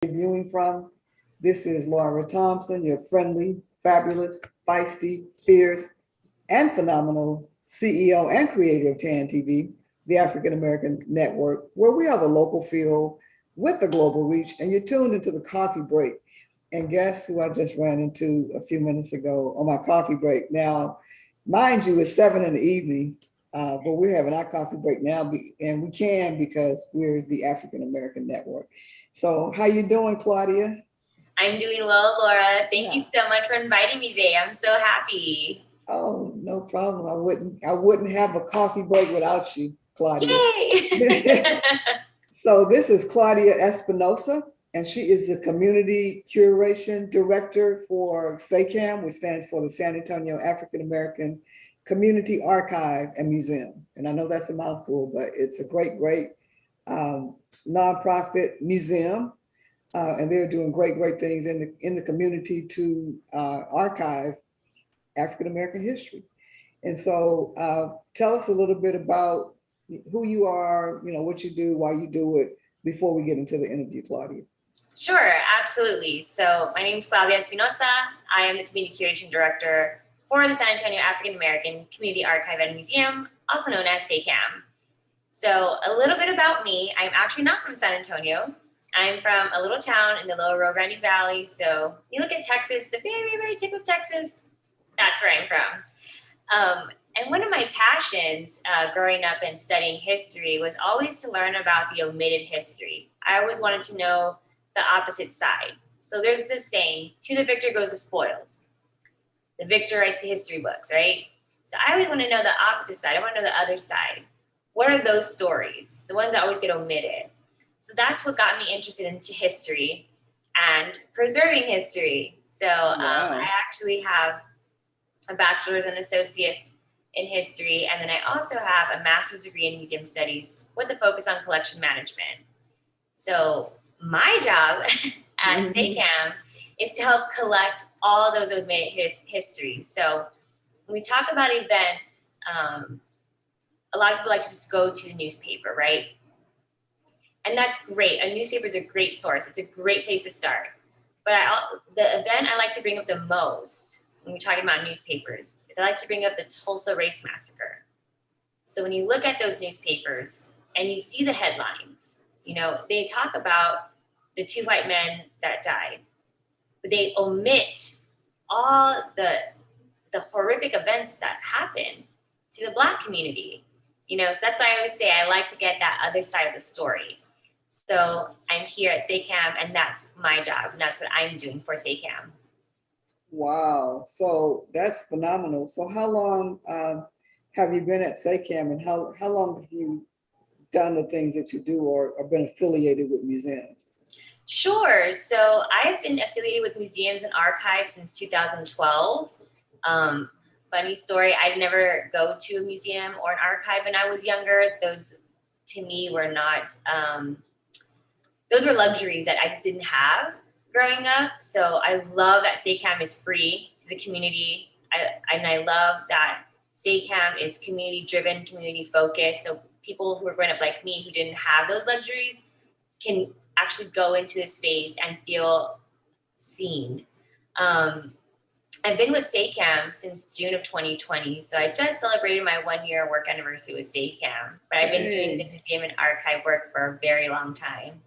Viewing from. This is Laura Thompson, your friendly, fabulous, feisty, fierce, and phenomenal CEO and creator of TAN TV, the African American Network, where we have a local feel with a global reach, and you're tuned into the coffee break. And guess who I just ran into a few minutes ago on my coffee break? Now, mind you, it's 7 in the evening, but we're having our coffee break now, and we can because we're the African American Network. So how you doing, Claudia? I'm doing well, Laura. Thank you so much for inviting me today. I'm so happy. Oh, no problem. I wouldn't have a coffee break without you, Claudia. Yay! So this is Claudia Espinosa, and she is the Community Curation Director for SAAACAM, which stands for the San Antonio African American Community Archive and Museum. And I know that's a mouthful, but it's a great nonprofit museum. And they're doing great things in the community to archive African American history. And so tell us a little bit about who you are, what you do, why you do it, before we get into the interview, Claudia. Sure, absolutely. So my name is Claudia Espinosa. I am the Community Curation Director for the San Antonio African American Community Archive and Museum, also known as SAAACAM. So a little bit about me. I'm actually not from San Antonio. I'm from a little town in the lower Rio Grande Valley. So you look at Texas, the very tip of Texas, that's where I'm from. And one of my passions growing up and studying history was always to learn about the omitted history. I always wanted to know the opposite side. So there's this saying, to the victor goes the spoils. The victor writes the history books, right? So I always want to know the opposite side. I want to know the other side. What are those stories? The ones that always get omitted. So that's what got me interested into history and preserving history. So I actually have a bachelor's and associates in history, and then I also have a master's degree in museum studies with a focus on collection management. So my job at SAAACAM is to help collect all those omitted histories. So when we talk about events, a lot of people like to just go to the newspaper, right? And that's great. A newspaper is a great source. It's a great place to start. But the event I like to bring up the most when we're talking about newspapers is I like to bring up the Tulsa Race Massacre. So when you look at those newspapers and you see the headlines, they talk about the 2 white men that died, but they omit all the horrific events that happened to the Black community. So that's why I always say I like to get that other side of the story. So I'm here at SAAACAM, and that's my job, and that's what I'm doing for SAAACAM. Wow, so that's phenomenal. So how long have you been at SAAACAM, and how long have you done the things that you do or been affiliated with museums? Sure. So I've been affiliated with museums and archives since 2012. Funny story, I'd never go to a museum or an archive when I was younger. Those to me were not, those were luxuries that I just didn't have growing up. So I love that SAAACAM is free to the community. And I love that SAAACAM is community driven, community focused. So people who are growing up like me who didn't have those luxuries can actually go into this space and feel seen. I've been with SAAACAM since June of 2020. So I just celebrated my 1-year work anniversary with SAAACAM, but I've been doing the museum and archive work for a very long time.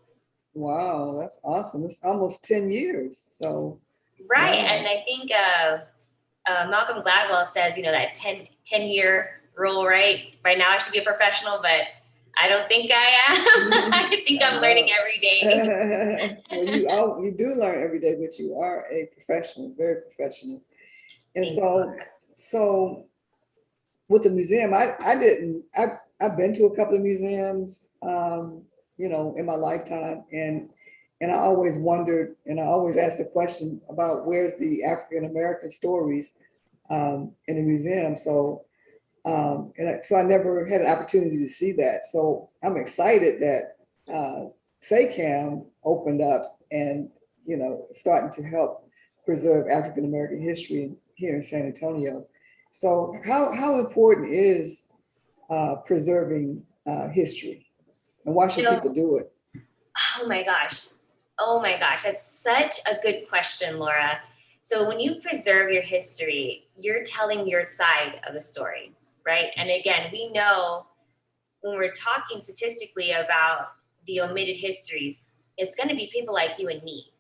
Wow, that's awesome. It's almost 10 years. So right. Wow. And I think Malcolm Gladwell says, that 10-year rule, right? Right now I should be a professional, but I don't think I am. I think I'm learning every day. Well, you do learn every day, but you are a professional, very professional. And so with the museum, I've been to a couple of museums, in my lifetime, and I always wondered, and I always asked the question about where's the African American stories in the museum. So I never had an opportunity to see that. So I'm excited that SAAACAM opened up and, starting to help preserve African American history here in San Antonio. So how important is preserving history, and why should people do it? Oh my gosh. Oh my gosh, that's such a good question, Laura. So when you preserve your history, you're telling your side of the story, right? And again, we know when we're talking statistically about the omitted histories, it's going to be people like you and me,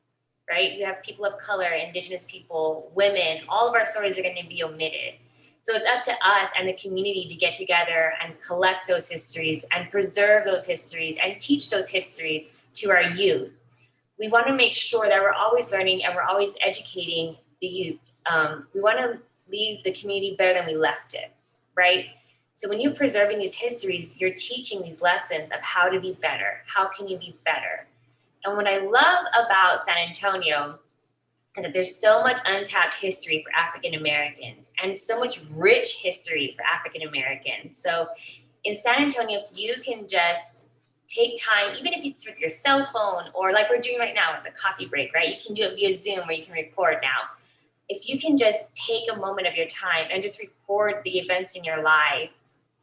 right? You have people of color, indigenous people, women, all of our stories are going to be omitted. So it's up to us and the community to get together and collect those histories and preserve those histories and teach those histories to our youth. We want to make sure that we're always learning and we're always educating the youth. We want to leave the community better than we left it, right? So when you're preserving these histories, you're teaching these lessons of how to be better. How can you be better? And what I love about San Antonio is that there's so much untapped history for African Americans and so much rich history for African Americans. So in San Antonio, if you can just take time, even if it's with your cell phone or like we're doing right now with the coffee break, right? You can do it via Zoom or you can record now. If you can just take a moment of your time and just record the events in your life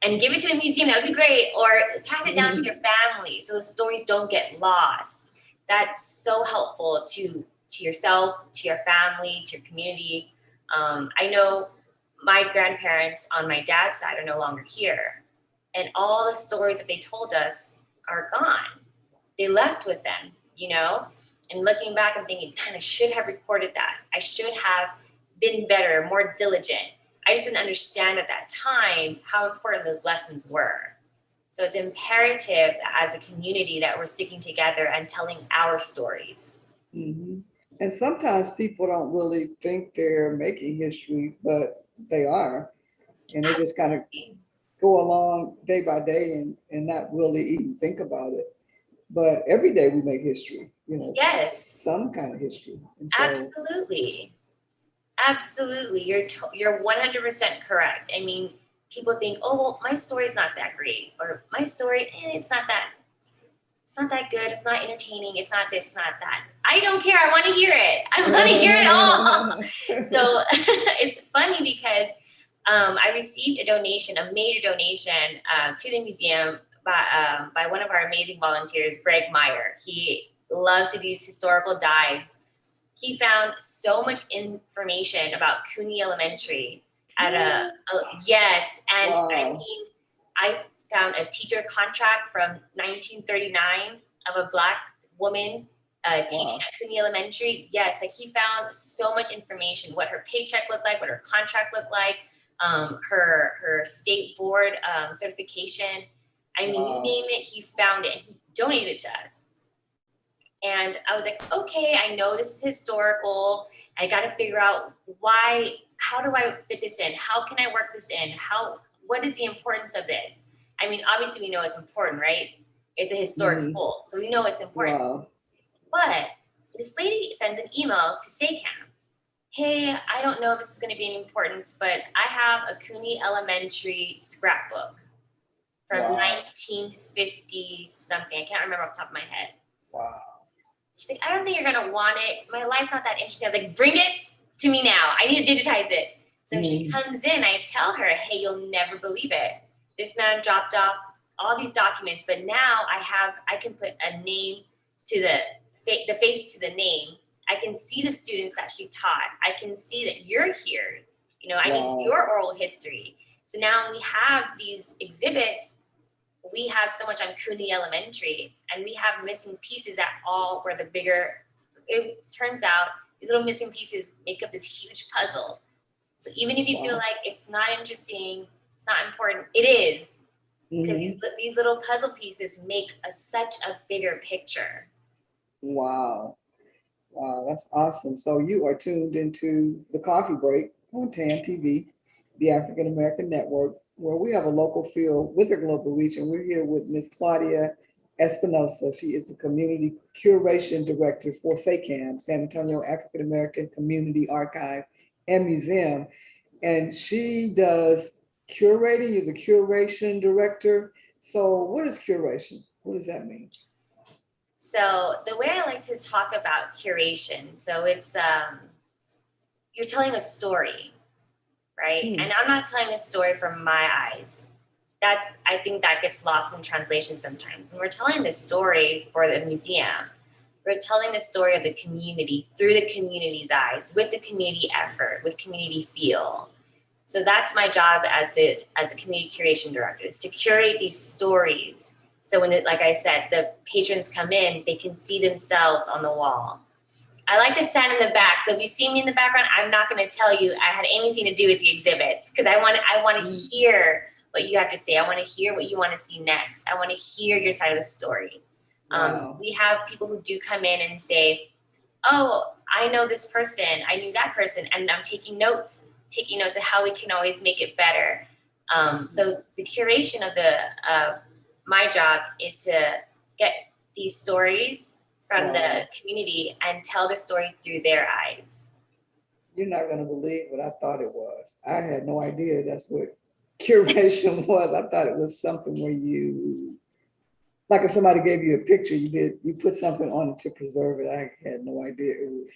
and give it to the museum, that would be great. Or pass it down to your family so the stories don't get lost. That's so helpful to yourself, to your family, to your community. I know my grandparents on my dad's side are no longer here. And all the stories that they told us are gone. They left with them, you know? And looking back, I'm thinking, man, I should have recorded that. I should have been better, more diligent. I just didn't understand at that time how important those lessons were. So it's imperative as a community that we're sticking together and telling our stories. Mhm. And sometimes people don't really think they're making history, but they are. And they just kind of go along day by day and not really even think about it. But every day we make history, you know, Yes, some kind of history. And so, absolutely. Absolutely. You're 100% correct. I mean, people think, oh, well, my story's not that great, or my story, it's not that good. It's not entertaining. It's not this, not that. I don't care. I want to hear it. I want to hear it all. So it's funny because I received a major donation to the museum by one of our amazing volunteers, Greg Meyer. He loves to do these historical dives. He found so much information about Cooney Elementary at yes. And wow. I mean, I found a teacher contract from 1939 of a Black woman teaching at Cooney Elementary. Yes, like he found so much information, what her paycheck looked like, what her contract looked like, her state board certification. I mean, you name it, he found it and he donated it to us. And I was like, okay, I know this is historical. I got to figure out how do I fit this in? How can I work this in? What is the importance of this? I mean, obviously we know it's important, right? It's a historic school, so we know it's important. Wow. But this lady sends an email to SAAACAM. Hey, I don't know if this is going to be an importance, but I have a Cooney Elementary scrapbook from 1950 something. I can't remember off the top of my head. Wow. She's like, I don't think you're going to want it. My life's not that interesting. I was like, bring it to me now. I need to digitize it. So when she comes in, I tell her, hey, you'll never believe it. This man dropped off all these documents, but now I can put a name to the face to the name. I can see the students that she taught. I can see that you're here. You know, I need your oral history. So now we have these exhibits. We have so much on Cooney Elementary, and we have missing pieces that all were the bigger. It turns out these little missing pieces make up this huge puzzle. So even if you feel like it's not interesting, it's not important, it is. Because these little puzzle pieces make such a bigger picture. Wow. Wow, that's awesome. So you are tuned into the Coffee Break on TAN TV, the African American Network, where we have a local feel with a global reach. And we're here with Ms. Claudia Espinosa. She is the Community Curation Director for SAAACAM, San Antonio African American Community Archive and Museum. And she does curating, you're the Curation Director. So what is curation? What does that mean? So the way I like to talk about curation, so it's you're telling a story, right? And I'm not telling a story from my eyes. I think that gets lost in translation sometimes. When we're telling the story for the museum, we're telling the story of the community through the community's eyes, with the community effort, with community feel. So that's my job as a community curation director, is to curate these stories. So when, like I said, the patrons come in, they can see themselves on the wall. I like to stand in the back. So if you see me in the background, I'm not going to tell you I had anything to do with the exhibits, because I want to hear what you have to say. I want to hear what you want to see next. I want to hear your side of the story. Wow. We have people who do come in and say, oh, I know this person, I knew that person, and I'm taking notes of how we can always make it better. So the curation of my job is to get these stories from the community and tell the story through their eyes. You're not going to believe what I thought it was. I had no idea that's what curation was. I thought it was something where you, like if somebody gave you a picture, you put something on it to preserve it. I had no idea it was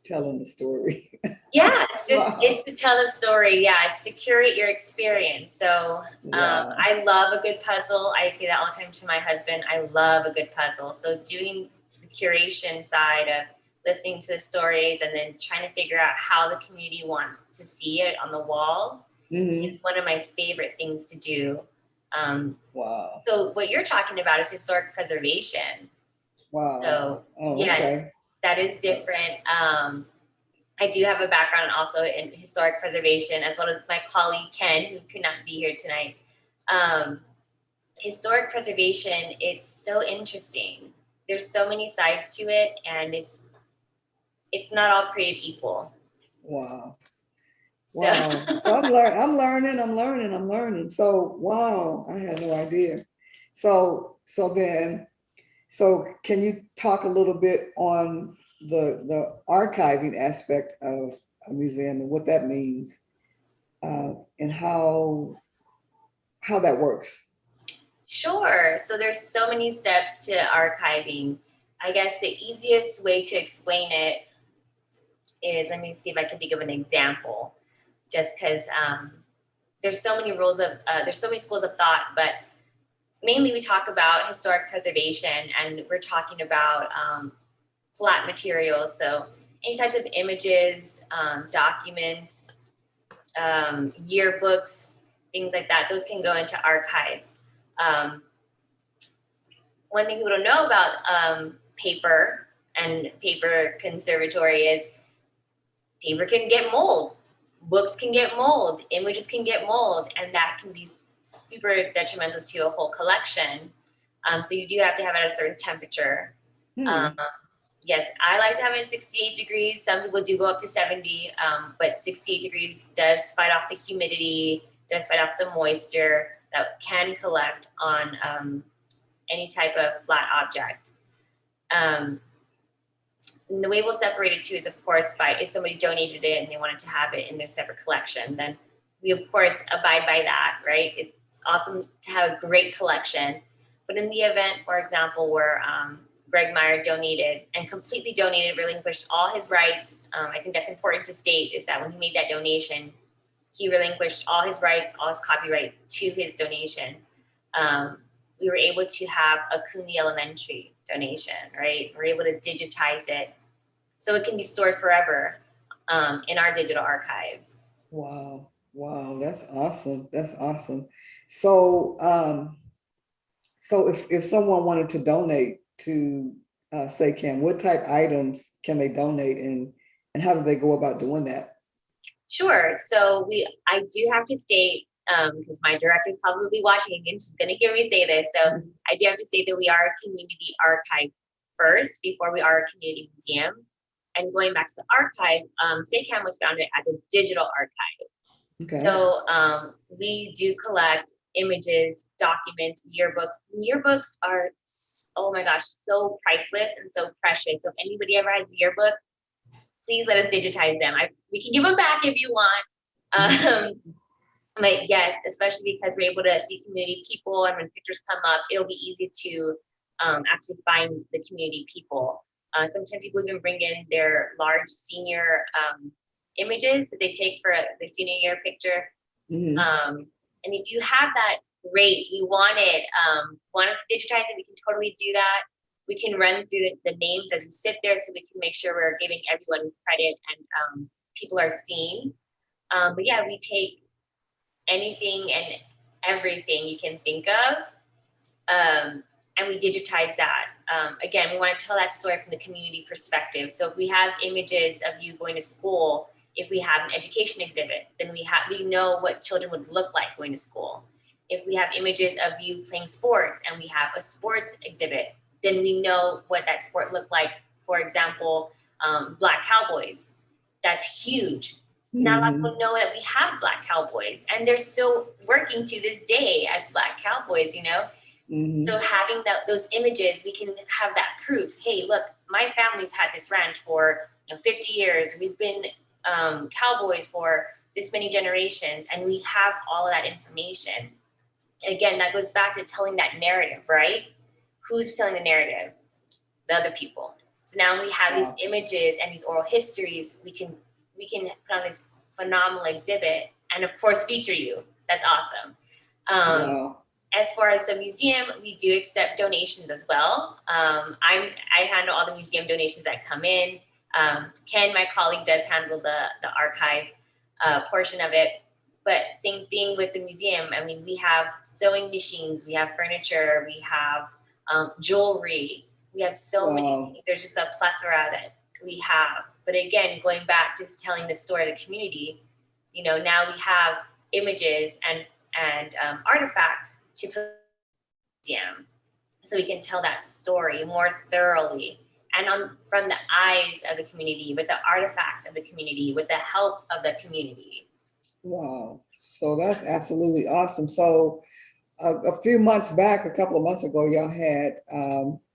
telling the story. Yeah, it's to tell the story. Yeah, it's to curate your experience. So I love a good puzzle. I say that all the time to my husband. I love a good puzzle. So doing the curation side of listening to the stories and then trying to figure out how the community wants to see it on the walls is one of my favorite things to do. Wow. So what you're talking about is historic preservation. Wow. So yes, okay. That is different. I do have a background also in historic preservation, as well as my colleague Ken, who could not be here tonight. Historic preservation, it's so interesting. There's so many sides to it, and it's not all created equal. Wow. So, wow. So I'm learning. So wow, I had no idea. So can you talk a little bit on the archiving aspect of a museum and what that means, and how that works? Sure. So there's so many steps to archiving. I guess the easiest way to explain it is, let me see if I can think of an example, just because there's so many there's so many schools of thought, but mainly we talk about historic preservation, and we're talking about flat materials. So any types of images, documents, yearbooks, things like that, those can go into archives. One thing people don't know about paper and paper conservatory is paper can get mold, books can get mold, images can get mold, and that can be super detrimental to a whole collection. So you do have to have it at a certain temperature. Yes, I like to have it at 68 degrees. Some people do go up to 70, but 68 degrees does fight off the humidity, does fight off the moisture that can collect on any type of flat object. And the way we'll separate it too is, of course, if somebody donated it and they wanted to have it in their separate collection, then we of course abide by that, right? It's awesome to have a great collection. But in the event, for example, where Greg Meyer donated and completely donated, relinquished all his rights, I think that's important to state, is that when he made that donation, he relinquished all his rights, all his copyright to his donation. We were able to have a Cooney Elementary donation, right? We're able to digitize it so it can be stored forever in our digital archive. Wow, that's awesome. So, so if someone wanted to donate to SAAACAM, what type items can they donate, and how do they go about doing that? Sure. So I do have to state, because my director is probably watching again, she's going to hear me say this. So I do have to say that we are a community archive first before we are a community museum. And going back to the archive, SAAACAM was founded as a digital archive. Okay. So we do collect images, documents, yearbooks. Yearbooks are, oh my gosh, so priceless and so precious. So if anybody ever has yearbooks, please let us digitize them. We can give them back if you want. But yes, especially because we're able to see community people, and when pictures come up, it'll be easy to actually find the community people. Sometimes people even bring in their large senior images that they take for the senior year picture. And if you have that, great. We want it. Want us to digitize it? We can totally do that. we can run through the names as we sit there so we can make sure we're giving everyone credit and people are seen. But yeah, we take anything and everything you can think of, and we digitize that. Again, we want to tell that story from the community perspective. So if we have images of you going to school, if we have an education exhibit, then we know what children would look like going to school. If we have images of you playing sports and we have a sports exhibit, then we know what that sport looked like. For example, Black Cowboys. That's huge. Not a lot of people know that we have Black Cowboys, and they're still working to this day as Black Cowboys, you know? So having those images, we can have that proof. Hey, look, my family's had this ranch for 50 years. We've been cowboys for this many generations, and we have all of that information. Again, that goes back to telling that narrative, right? Who's telling the narrative? The other people. So now we have these images and these oral histories. We can put on this phenomenal exhibit, and of course feature you. That's awesome. As far as the museum, we do accept donations as well. I handle all the museum donations that come in. Ken, my colleague, does handle the archive portion of it. But same thing with the museum. I mean, we have sewing machines, we have furniture, we have jewelry. We have so many. There's just a plethora that we have. But again, going back to telling the story of the community, now we have images and artifacts to put in the museum, so we can tell that story more thoroughly and from the eyes of the community, with the artifacts of the community, with the help of the community. Wow, so that's absolutely awesome. So a few months back, a couple of months ago, y'all had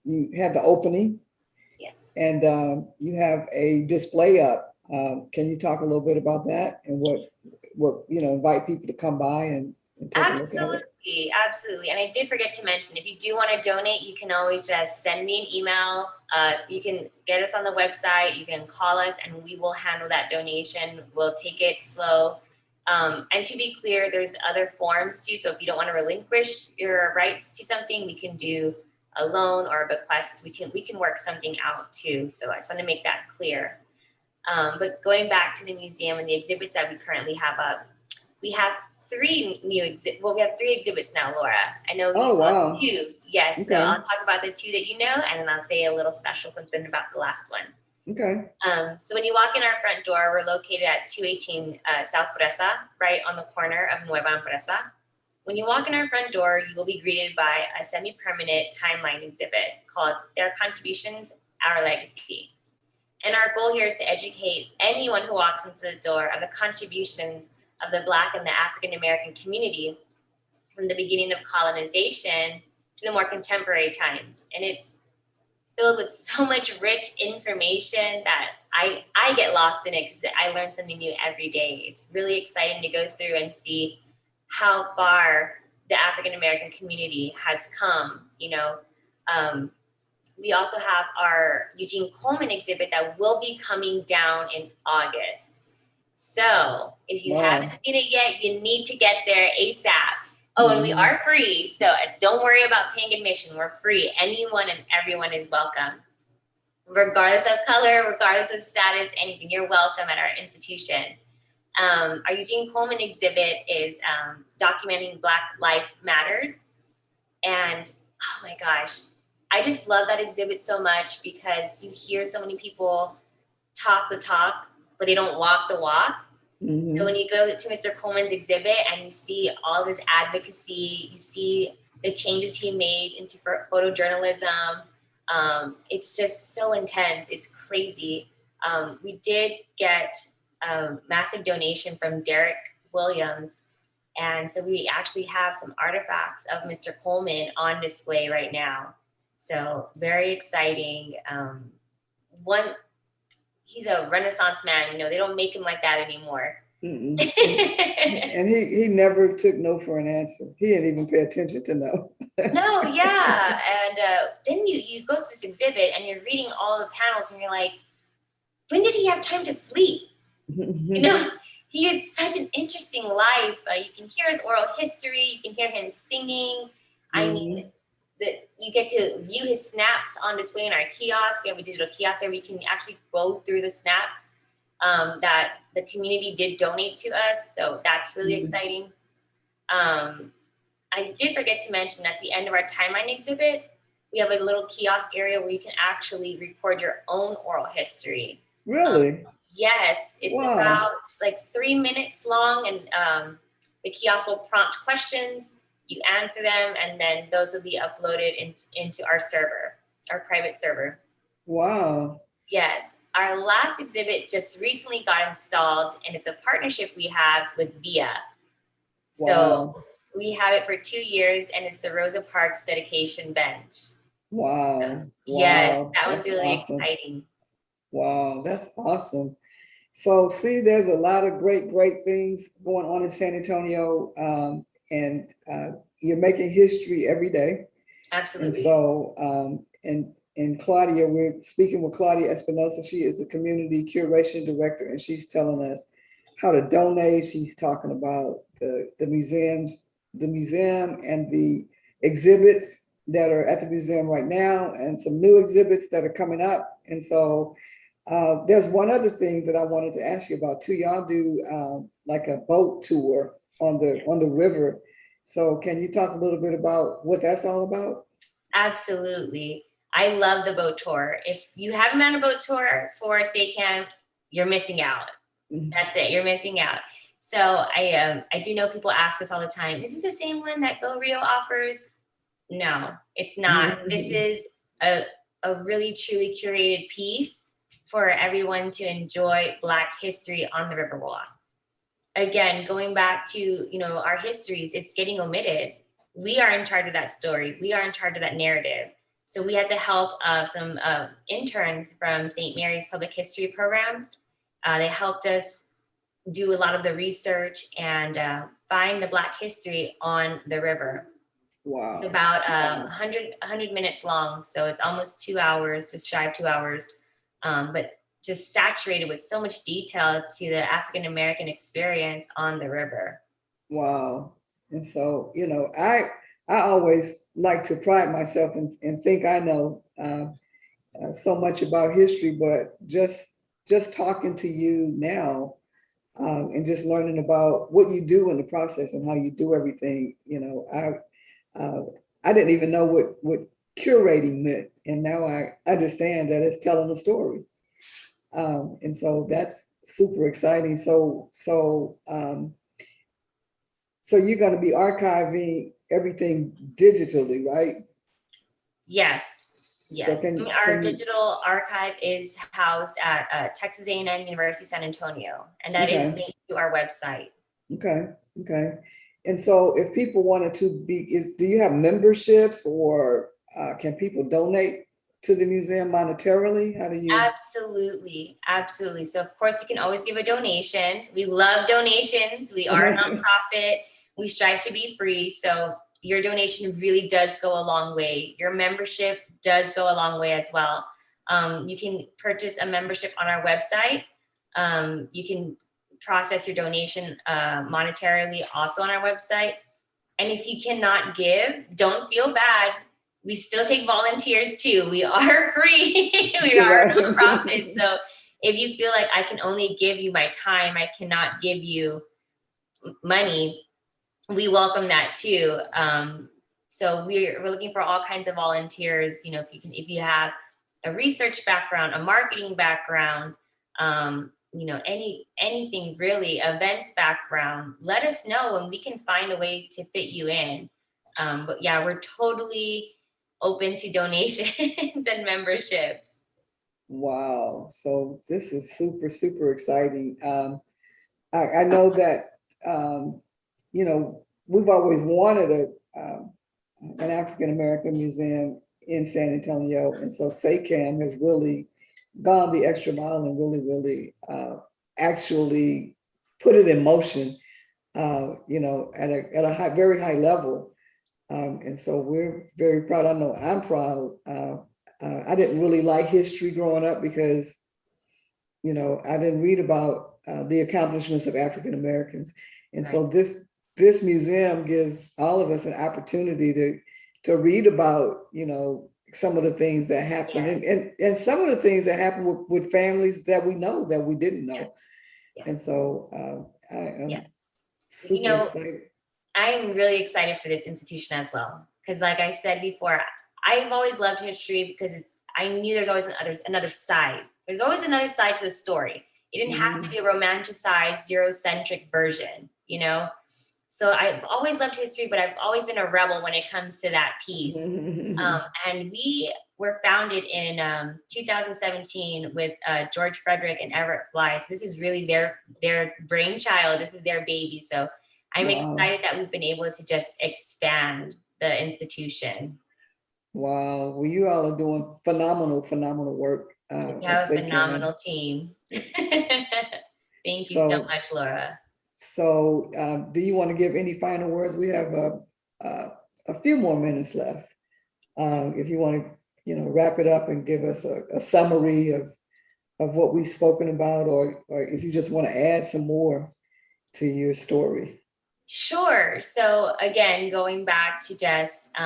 you had the opening. Yes. And you have a display up. Can you talk a little bit about that and what invite people to come by and take a look at it? Absolutely. And I did forget to mention, if you do want to donate, you can always just send me an email. You can get us on the website. You can call us, and we will handle that donation. We'll take it slow. And to be clear, there's other forms too. So if you don't want to relinquish your rights to something, we can do a loan or a bequest. We can work something out too. So I just want to make that clear. But going back to the museum and the exhibits that we currently have up, we have three exhibits now, Laura. I know you saw two. Yes. Okay. So I'll talk about the two that you know, and then I'll say a little special something about the last one. Okay. So when you walk in our front door, we're located at 218 South Presa, right on the corner of Nueva and Presa. When you walk in our front door, you will be greeted by a semi-permanent timeline exhibit called Their Contributions, Our Legacy. And our goal here is to educate anyone who walks into the door of the contributions of the Black and the African American community from the beginning of colonization to the more contemporary times. And it's filled with so much rich information that I get lost in it because I learn something new every day. It's really exciting to go through and see how far the African American community has come. We also have our Eugene Coleman exhibit that will be coming down in August. So if you haven't seen it yet, you need to get there ASAP. Oh, and we are free. So don't worry about paying admission. We're free. Anyone and everyone is welcome. Regardless of color, regardless of status, anything, you're welcome at our institution. Our Eugene Coleman exhibit is documenting Black Life Matters. And oh my gosh, I just love that exhibit so much because you hear so many people talk the talk, but they don't walk the walk. So when you go to Mr. Coleman's exhibit and you see all of his advocacy, you see the changes he made into photojournalism, it's just so intense. It's crazy. We did get a massive donation from Derek Williams. And so we actually have some artifacts of Mr. Coleman on display right now. So very exciting. He's a Renaissance man, they don't make him like that anymore. And he never took no for an answer. He didn't even pay attention to no. No, yeah. And then you go to this exhibit and you're reading all the panels and you're like, when did he have time to sleep? He has such an interesting life. You can hear his oral history. You can hear him singing. I mean, that you get to view his snaps on display in our kiosk. We have a digital kiosk there. We can actually go through the snaps that the community did donate to us. So that's really exciting. I did forget to mention at the end of our timeline exhibit, we have a little kiosk area where you can actually record your own oral history. Really? Yes, it's about like 3 minutes long, and the kiosk will prompt questions. You answer them, and then those will be uploaded into our server, our private server. Wow. Yes. Our last exhibit just recently got installed, and it's a partnership we have with VIA. So we have it for 2 years, and it's the Rosa Parks dedication bench. Wow. Yes, that was really exciting. Wow, that's awesome. So see, there's a lot of great things going on in San Antonio, and you're making history every day. Absolutely. And so, and Claudia, we're speaking with Claudia Espinosa. She is the community curation director, and she's telling us how to donate. She's talking about the museum and the exhibits that are at the museum right now, and some new exhibits that are coming up. And so there's one other thing that I wanted to ask you about too. Y'all do like a boat tour on the river. So can you talk a little bit about what that's all about? Absolutely. I love the boat tour. If you haven't been on a boat tour for SAAACAM, you're missing out. That's it. You're missing out. So I do know people ask us all the time, is this the same one that Go Rio offers? No, it's not. This is a really truly curated piece for everyone to enjoy Black history on the Riverwalk. Again, going back to, our histories, it's getting omitted. We are in charge of that story. We are in charge of that narrative. So we had the help of some interns from St. Mary's Public History Program. They helped us do a lot of the research and find the Black history on the river. Wow. It's about 100 minutes long. So it's almost 2 hours, just shy of 2 hours. But just saturated with so much detail to the African-American experience on the river. Wow. And so, I always like to pride myself and think I know so much about history, but just talking to you now and just learning about what you do in the process and how you do everything, I didn't even know what curating meant. And now I understand that it's telling a story. And so that's super exciting. So you're going to be archiving everything digitally, right? Yes. So our digital archive is housed at Texas A&M University San Antonio, and that is linked to our website. Okay. And so if people wanted to do you have memberships, or can people donate to the museum monetarily? How do you? Absolutely. So of course you can always give a donation. We love donations. We are a nonprofit. We strive to be free. So your donation really does go a long way. Your membership does go a long way as well. You can purchase a membership on our website. You can process your donation monetarily also on our website. And if you cannot give, don't feel bad. We still take volunteers too. We are free. We are a nonprofit. So if you feel like I can only give you my time, I cannot give you money, we welcome that too. So we're looking for all kinds of volunteers. If you have a research background, a marketing background, anything really, events background, let us know and we can find a way to fit you in. But yeah, we're totally open to donations and memberships. Wow. So this is super, super exciting. I know that, we've always wanted an African-American museum in San Antonio. And so SAAACAM has really gone the extra mile and really actually put it in motion, at a very high level. And so we're very proud. I know I'm proud. I didn't really like history growing up because, I didn't read about the accomplishments of African Americans. And so this museum gives all of us an opportunity to read about, you know, some of the things that happen, and some of the things that happen with families that we know that we didn't know. Yeah. And so I am super excited. I'm really excited for this institution as well. Because like I said before, I've always loved history because I knew there's always another side. There's always another side to the story. It didn't have to be a romanticized, Eurocentric version, you know? So I've always loved history, but I've always been a rebel when it comes to that piece. And we were founded in 2017 with George Frederick and Everett Fly. So this is really their brainchild. This is their baby. So I'm excited that we've been able to just expand the institution. Wow. Well, you all are doing phenomenal work. We have a phenomenal team. Thank you so much, Laura. So do you want to give any final words? We have a few more minutes left. If you want to, you know, wrap it up and give us a summary of what we've spoken about, or if you just want to add some more to your story. Sure. So again, going back to just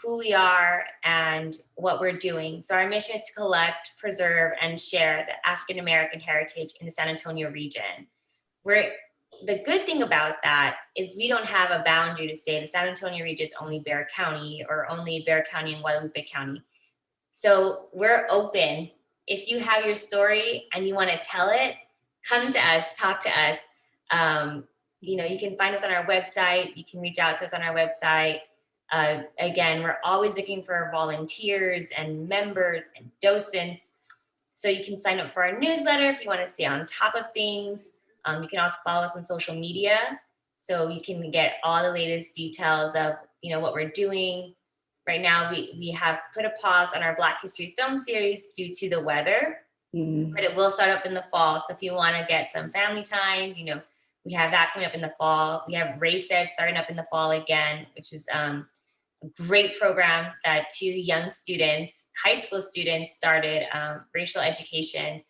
who we are and what we're doing. So our mission is to collect, preserve, and share the African American heritage in the San Antonio region. The good thing about that is we don't have a boundary to say the San Antonio region is only Bexar County or only Bexar County and Guadalupe County. So we're open. If you have your story and you want to tell it, come to us, talk to us. You know, you can find us on our website. You can reach out to us on our website. Again, we're always looking for volunteers and members and docents. So you can sign up for our newsletter if you want to stay on top of things. You can also follow us on social media. So you can get all the latest details of, you know, what we're doing. Right now, we have put a pause on our Black History film series due to the weather, but it will start up in the fall. So if you want to get some family time, you know, we have that coming up in the fall. We have Race Ed starting up in the fall again, which is a great program that two young students, high school students, started racial education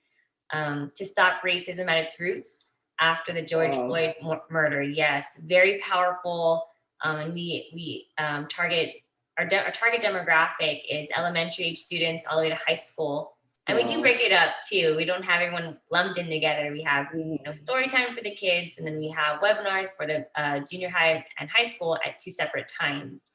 to stop racism at its roots after the George Floyd murder. Yes, very powerful. And we target, our target demographic is elementary age students all the way to high school. And we do break it up too. We don't have everyone lumped in together. We have you know, story time for the kids, and then we have webinars for the junior high and high school at 2 separate times.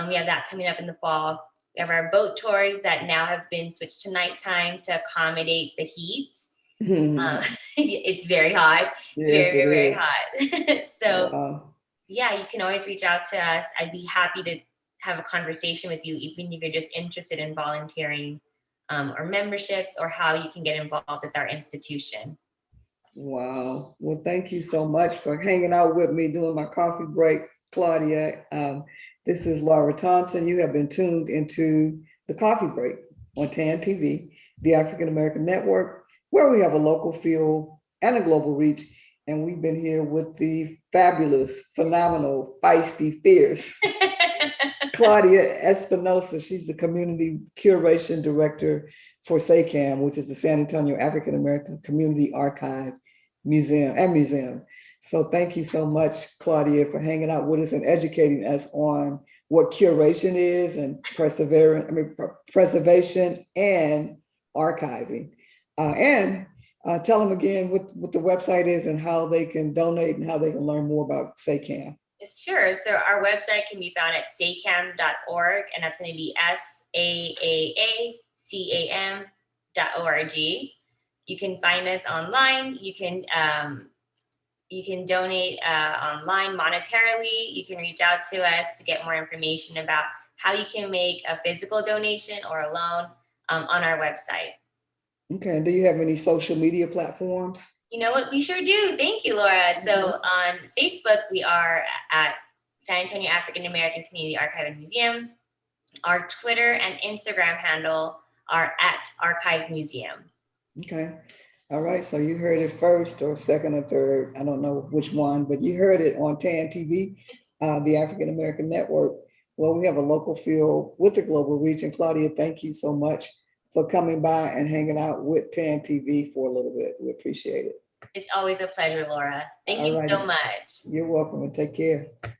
We have that coming up in the fall. We have our boat tours that now have been switched to nighttime to accommodate the heat. It's very hot. It's very hot. So yeah, you can always reach out to us. I'd be happy to have a conversation with you, even if you're just interested in volunteering or memberships, or how you can get involved with our institution. Wow. Well, thank you so much for hanging out with me during my coffee break, Claudia. This is Laura Thompson. You have been tuned into the Coffee Break on TAN TV, the African American Network, where we have a local feel and a global reach. And we've been here with the fabulous, phenomenal, feisty, fierce Claudia Espinosa. She's the Community Curation Director for SAAACAM, which is the San Antonio African American Community Archive Museum. So thank you so much, Claudia, for hanging out with us and educating us on what curation is and preservation and archiving. And tell them again what the website is and how they can donate and how they can learn more about SAAACAM. Sure. So our website can be found at saacam.org, and that's going to be SAAACAM.org. You can find us online. You can donate online monetarily. You can reach out to us to get more information about how you can make a physical donation or a loan on our website. Okay. Do you have any social media platforms? You know what? We sure do. Thank you, Laura. So on Facebook, we are at San Antonio African American Community Archive and Museum. Our Twitter and Instagram handle are at Archive Museum. Okay. All right. So you heard it first or second or third. I don't know which one, but you heard it on TAN TV, the African American Network. Well, we have a local feel with the global reach. And Claudia, thank you so much for coming by and hanging out with TAN TV for a little bit. We appreciate it. It's always a pleasure, Laura. Thank you so much. You're welcome, and take care.